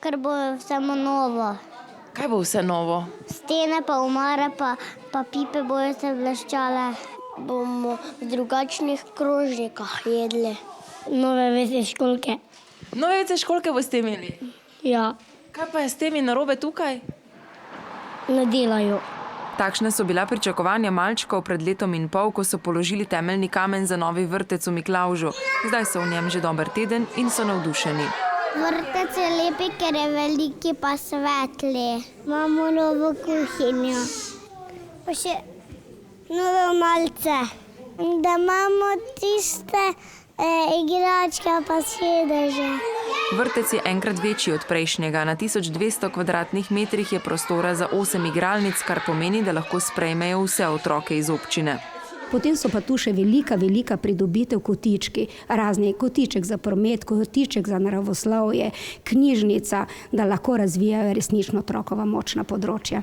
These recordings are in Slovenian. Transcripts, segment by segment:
Ker bo samo novo. Kaj bo vse novo? Stene pa omare pa pipe bojo se bleščale. Bomo v drugačnih krožnikah jedli. Nove WC školjke. Nove WC školjke boste imeli? Ja, Kaj pa je s temi narobe tukaj? ne delajo. Takšne so bila pričakovanja malčkov pred letom in pol, ko so položili temeljni kamen za novi vrtec v Miklavžu. Zdaj so v njem že dober teden in so navdušeni. Vrtec je lepi, ker je veliki pa svetli. Imamo novo kuhinjo. Pa še nove malce. Da imamo tiste igračke pa sedeže. Vrtec je enkrat večji od prejšnjega. Na 1200 kvadratnih metrih je prostora za 8 igralnic, kar pomeni, da lahko sprejmejo vse otroke iz občine. Potem so pa tu še velika pridobitev kotički. Razni kotiček za promet, kotiček za naravoslovje, knjižnica, da lahko razvijajo resnično otrokova močna področja.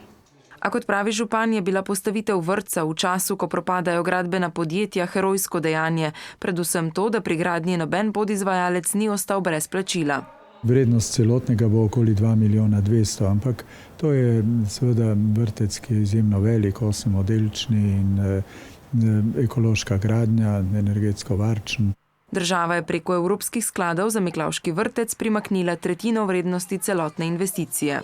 A kot pravi župan, je bila postavitev vrtca v času, ko propadajo gradbena podjetja, herojsko dejanje. Predvsem to, da pri gradnji noben podizvajalec ni ostal brez plačila. Vrednost celotnega bo okoli 2 milijona 200, ampak to je seveda vrtec, ki je izjemno velik, 8-oddelčni in ekološka gradnja, energetsko varčen. Država je preko evropskih skladov za Miklavški vrtec primaknila tretjino vrednosti celotne investicije.